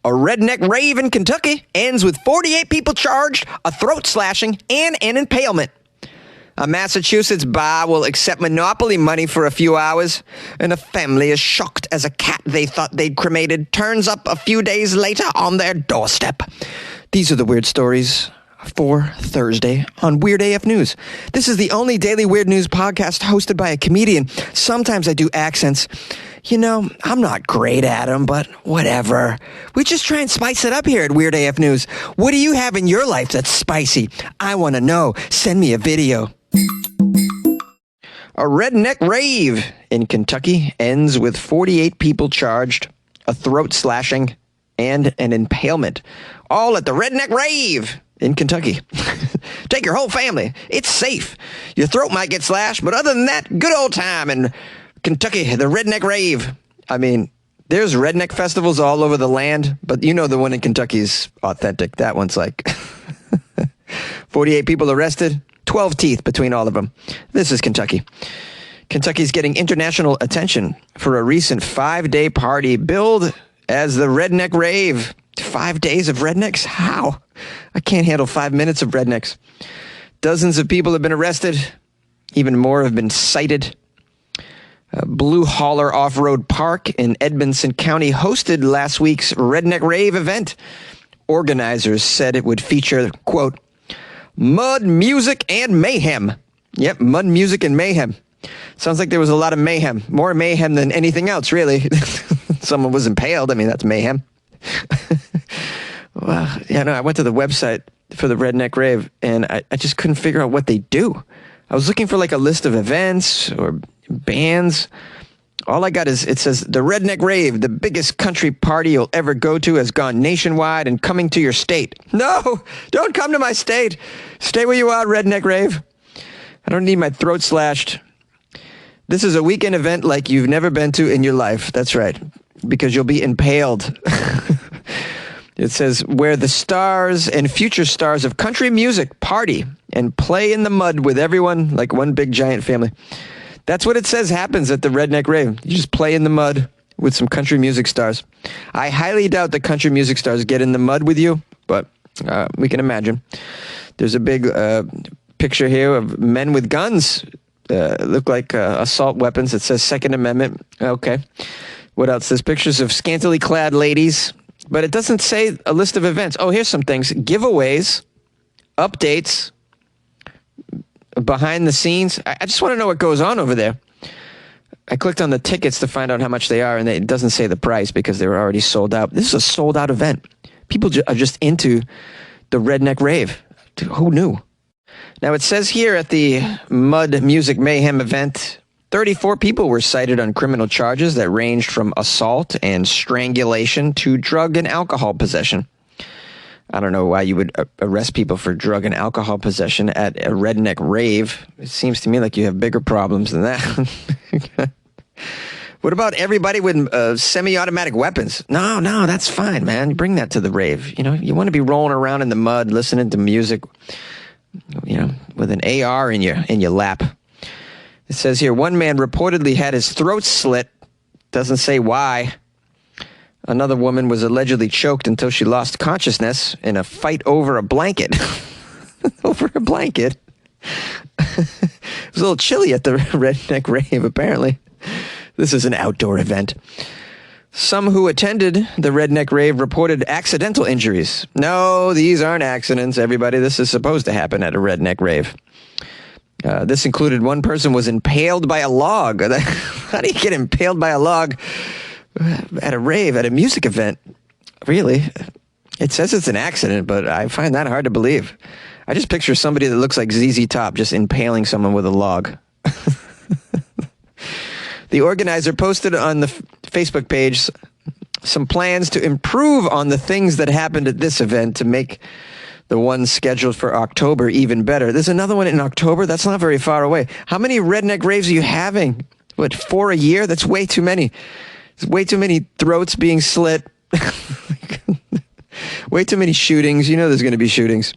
A redneck rave in Kentucky ends with 48 people charged, a throat slashing, and an impalement. A Massachusetts bar will accept monopoly money for a few hours, and a family is shocked as a cat they thought they'd cremated turns up a few days later on their doorstep. These are the weird stories for Thursday on Weird AF News. This is the only daily weird news podcast hosted by a comedian. Sometimes I do accents. You know, I'm not great at them, but whatever. We just try and spice it up here at Weird AF News. What do you have in your life that's spicy? I want to know. Send me a video. A redneck rave in Kentucky ends with 48 people charged, a throat slashing, and an impalement. All at the Redneck Rave in Kentucky. Take your whole family. It's safe. Your throat might get slashed, but other than that, good old time in Kentucky, the Redneck Rave. I mean, there's redneck festivals all over the land, but you know the one in Kentucky is authentic. That one's like 48 people arrested, 12 teeth between all of them. This is Kentucky. Kentucky's getting international attention for a recent 5-day party billed as the Redneck Rave. 5 days of rednecks? How? I can't handle 5 minutes of rednecks. Dozens of people have been arrested. Even more have been cited. Blue Holler Off-Road Park in Edmonson County hosted last week's Redneck Rave event. Organizers said it would feature, quote, mud, music, and mayhem. Yep, mud, music, and mayhem. Sounds like there was a lot of mayhem. More mayhem than anything else, really. Someone was impaled. I mean, that's mayhem. Well, yeah, no, I went to the website for the Redneck Rave, and I just couldn't figure out what they do. I was looking for like a list of events or bands. All I got is, it says, the Redneck Rave, the biggest country party you'll ever go to, has gone nationwide and coming to your state. No, don't come to my state. Stay where you are, Redneck Rave. I don't need my throat slashed. This is a weekend event like you've never been to in your life. That's right, because you'll be impaled. It says, where the stars and future stars of country music party and play in the mud with everyone like one big giant family. That's what it says happens at the Redneck Rave. You just play in the mud with some country music stars. I highly doubt the country music stars get in the mud with you, but we can imagine. There's a big picture here of men with guns. Look like assault weapons. It says Second Amendment. Okay. What else? There's pictures of scantily clad ladies, but it doesn't say a list of events. Oh, here's some things. Giveaways, updates, behind the scenes. I just want to know what goes on over there. I clicked on the tickets to find out how much they are, and it doesn't say the price because they were already sold out. This is a sold-out event. People are just into the Redneck Rave. Who knew? Now, it says here at the Mud Music Mayhem event, 34 people were cited on criminal charges that ranged from assault and strangulation to drug and alcohol possession. I don't know why you would arrest people for drug and alcohol possession at a redneck rave. It seems to me like you have bigger problems than that. What about everybody with semi-automatic weapons? No, that's fine, man. Bring that to the rave. You know, you want to be rolling around in the mud, listening to music, you know, with an AR in your lap. It says here, one man reportedly had his throat slit. Doesn't say why. Another woman was allegedly choked until she lost consciousness in a fight over a blanket. Over a blanket? It was a little chilly at the Redneck Rave, apparently. This is an outdoor event. Some who attended the Redneck Rave reported accidental injuries. No, these aren't accidents, everybody. This is supposed to happen at a Redneck Rave. This included one person was impaled by a log. How do you get impaled by a log at a rave, at a music event? Really? It says it's an accident, but I find that hard to believe. I just picture somebody that looks like ZZ Top just impaling someone with a log. The organizer posted on the Facebook page some plans to improve on the things that happened at this event to make the one scheduled for October even better. There's another one in October? That's not very far away. How many Redneck Raves are you having? What, 4 a year? That's way too many. There's way too many throats being slit. Way too many shootings. You know there's going to be shootings.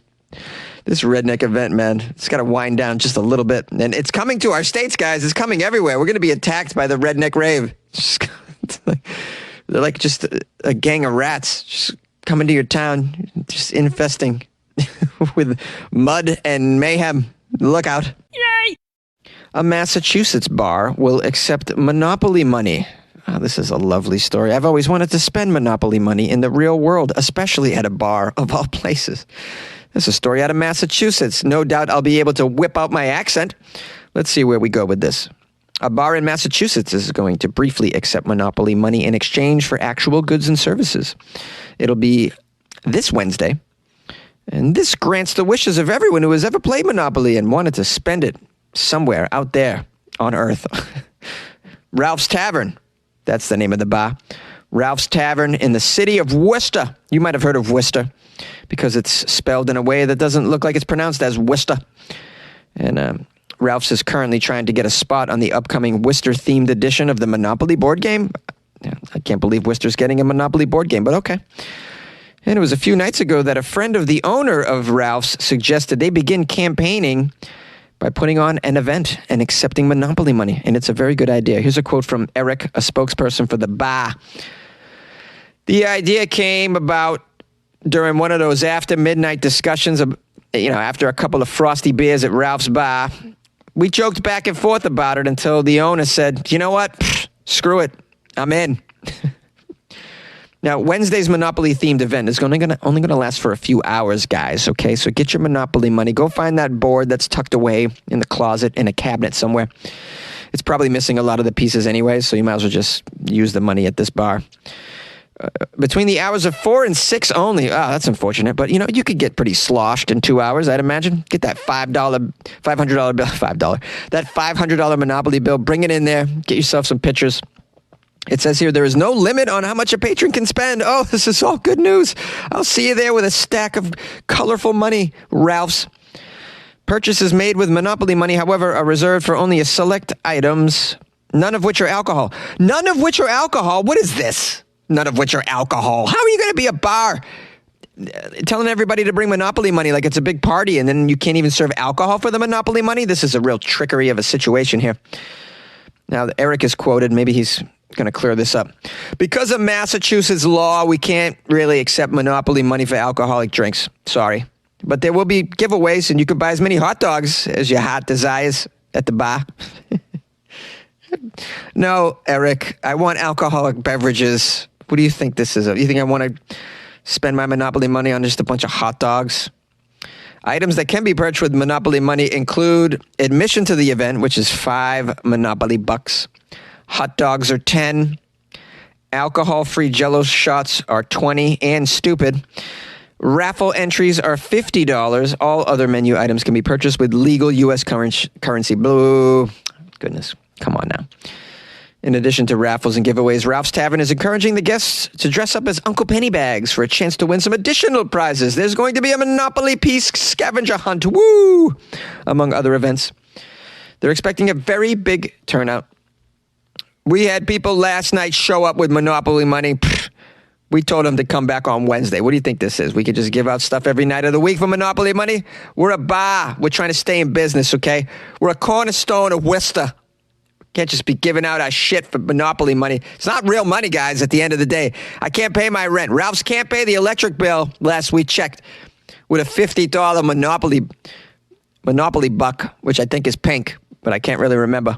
This redneck event, man, it's got to wind down just a little bit. And it's coming to our states, guys. It's coming everywhere. We're going to be attacked by the Redneck Rave. There's They're like just a gang of rats just coming to your town, just infesting with mud and mayhem. Look out. Yay! A Massachusetts bar will accept Monopoly money. Oh, this is a lovely story. I've always wanted to spend Monopoly money in the real world, especially at a bar of all places. This is a story out of Massachusetts. No doubt I'll be able to whip out my accent. Let's see where we go with this. A bar in Massachusetts is going to briefly accept Monopoly money in exchange for actual goods and services. It'll be this Wednesday. And this grants the wishes of everyone who has ever played Monopoly and wanted to spend it somewhere out there on Earth. Ralph's Tavern. That's the name of the bar. Ralph's Tavern in the city of Worcester. You might have heard of Worcester because it's spelled in a way that doesn't look like it's pronounced as Worcester. And Ralph's is currently trying to get a spot on the upcoming Worcester-themed edition of the Monopoly board game. I can't believe Worcester's getting a Monopoly board game, but okay. And it was a few nights ago that a friend of the owner of Ralph's suggested they begin campaigning by putting on an event and accepting Monopoly money. And it's a very good idea. Here's a quote from Eric, a spokesperson for the bar. The idea came about during one of those after midnight discussions, after a couple of frosty beers at Ralph's bar. We joked back and forth about it until the owner said, you know what? Pfft, screw it. I'm in. Now, Wednesday's Monopoly-themed event is only going to last for a few hours, guys, okay? So get your Monopoly money. Go find that board that's tucked away in the closet in a cabinet somewhere. It's probably missing a lot of the pieces anyway, so you might as well just use the money at this bar. Between the hours of 4 and 6 only. Oh, that's unfortunate. But, you could get pretty sloshed in 2 hours, I'd imagine. Get that $500 bill, $5. That $500 Monopoly bill, bring it in there. Get yourself some pictures. It says here, there is no limit on how much a patron can spend. Oh, this is all good news. I'll see you there with a stack of colorful money, Ralph's. Purchases made with Monopoly money, however, are reserved for only a select items, none of which are alcohol. None of which are alcohol? What is this? None of which are alcohol. How are you going to be a bar telling everybody to bring Monopoly money like it's a big party and then you can't even serve alcohol for the Monopoly money? This is a real trickery of a situation here. Now, Eric is quoted. Maybe he's going to clear this up. Because of Massachusetts law, we can't really accept Monopoly money for alcoholic drinks. Sorry. But there will be giveaways, and you can buy as many hot dogs as your heart desires at the bar. No, Eric, I want alcoholic beverages. What do you think this is? You think I want to spend my Monopoly money on just a bunch of hot dogs? Items that can be purchased with Monopoly money include admission to the event, which is $5 Monopoly bucks. Hot dogs are 10. Alcohol-free Jell-O shots are 20 and stupid. Raffle entries are $50. All other menu items can be purchased with legal U.S. currency. Blue. Goodness. Come on now. In addition to raffles and giveaways, Ralph's Tavern is encouraging the guests to dress up as Uncle Pennybags for a chance to win some additional prizes. There's going to be a Monopoly piece scavenger hunt. Woo! Among other events. They're expecting a very big turnout. We had people last night show up with Monopoly money. Pfft, we told them to come back on Wednesday. What do you think this is? We could just give out stuff every night of the week for Monopoly money? We're a bar. We're trying to stay in business, okay? We're a cornerstone of Worcester. Can't just be giving out our shit for Monopoly money. It's not real money, guys, at the end of the day. I can't pay my rent. Ralph's can't pay the electric bill, last we checked, with a $50 Monopoly buck, which I think is pink, but I can't really remember.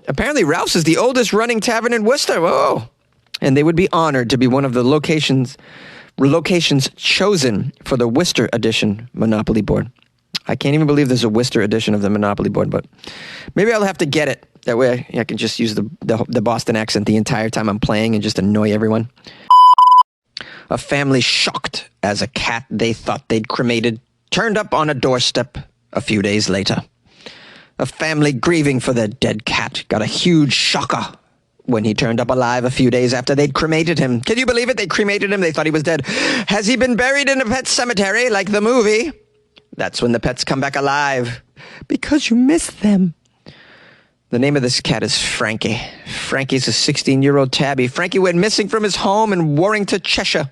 Apparently, Ralph's is the oldest running tavern in Worcester. Whoa. And they would be honored to be one of the locations chosen for the Worcester edition Monopoly board. I can't even believe there's a Worcester edition of the Monopoly board, but maybe I'll have to get it. That way I can just use the Boston accent the entire time I'm playing and just annoy everyone. A family shocked as a cat they thought they'd cremated turned up on a doorstep a few days later. A family grieving for their dead cat got a huge shocker when he turned up alive a few days after they'd cremated him. Can you believe it? They cremated him. They thought he was dead. Has he been buried in a pet cemetery like the movie? That's when the pets come back alive. Because you miss them. The name of this cat is Frankie. Frankie's a 16-year-old tabby. Frankie went missing from his home in Warrington, Cheshire.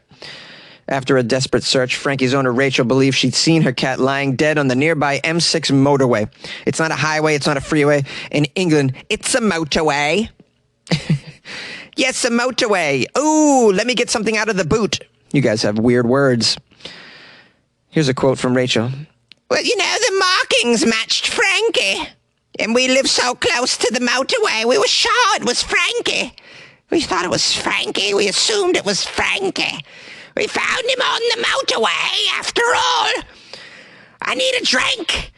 After a desperate search, Frankie's owner, Rachel, believed she'd seen her cat lying dead on the nearby M6 motorway. It's not a highway. It's not a freeway. In England, it's a motorway. Yes, a motorway. Ooh, let me get something out of the boot. You guys have weird words. Here's a quote from Rachel. Well, you know, the markings matched Frankie. And we lived so close to the motorway, we were sure it was Frankie. We thought it was Frankie. We assumed it was Frankie. We found him on the motorway, after all. I need a drink.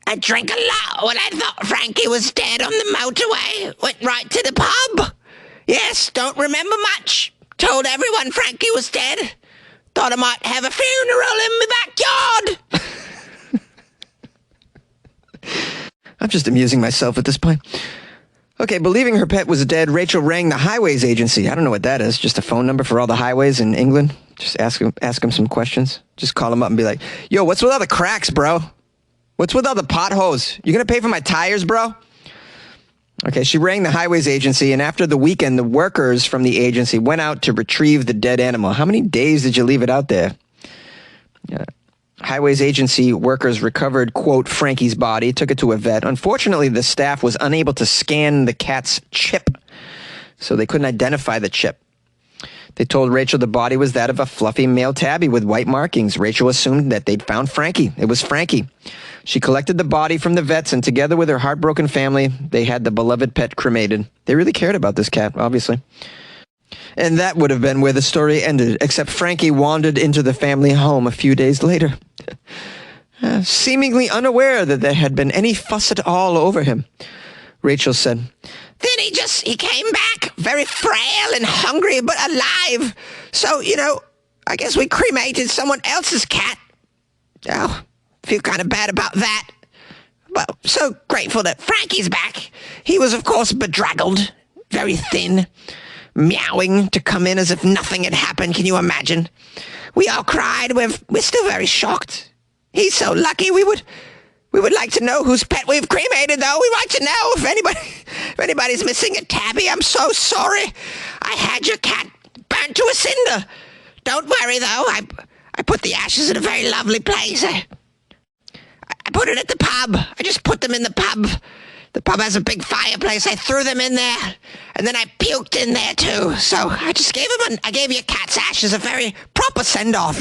I drank a lot when I thought Frankie was dead on the motorway. Went right to the pub. Yes, don't remember much. Told everyone Frankie was dead. Thought I might have a funeral in my backyard. I'm just amusing myself at this point. Okay, believing her pet was dead, Rachel rang the highways agency. I don't know what that is. Just a phone number for all the highways in England? Just ask them some questions. Just call them up and be like, yo, what's with all the cracks, bro? What's with all the potholes? You gonna pay for my tires, bro? Okay, she rang the highways agency, and after the weekend, the workers from the agency went out to retrieve the dead animal. How many days did you leave it out there? Highways agency workers recovered, quote, Frankie's body, took it to a vet. Unfortunately, the staff was unable to scan the cat's chip, so they couldn't identify the chip. They told Rachel the body was that of a fluffy male tabby with white markings. Rachel assumed that they'd found Frankie. It was Frankie. She collected the body from the vets, and together with her heartbroken family, they had the beloved pet cremated. They really cared about this cat, obviously. And that would have been where the story ended, except Frankie wandered into the family home a few days later, seemingly unaware that there had been any fuss at all over him. Rachel said, then he came back, very frail and hungry, but alive. So, I guess we cremated someone else's cat. Oh, feel kind of bad about that. Well, so grateful that Frankie's back. He was, of course, bedraggled, very thin, meowing to come in as if nothing had happened. Can you imagine? We all cried. We're still very shocked. He's so lucky. We would like to know whose pet we've cremated, though. We'd like to know if anybody's missing a tabby. I'm so sorry. I had your cat burnt to a cinder. Don't worry, though. I put the ashes in a very lovely place. I put it at the pub. I just put them in the pub. The pub has a big fireplace. I threw them in there, and then I puked in there, too. So I just gave your cat's ashes a very proper send-off,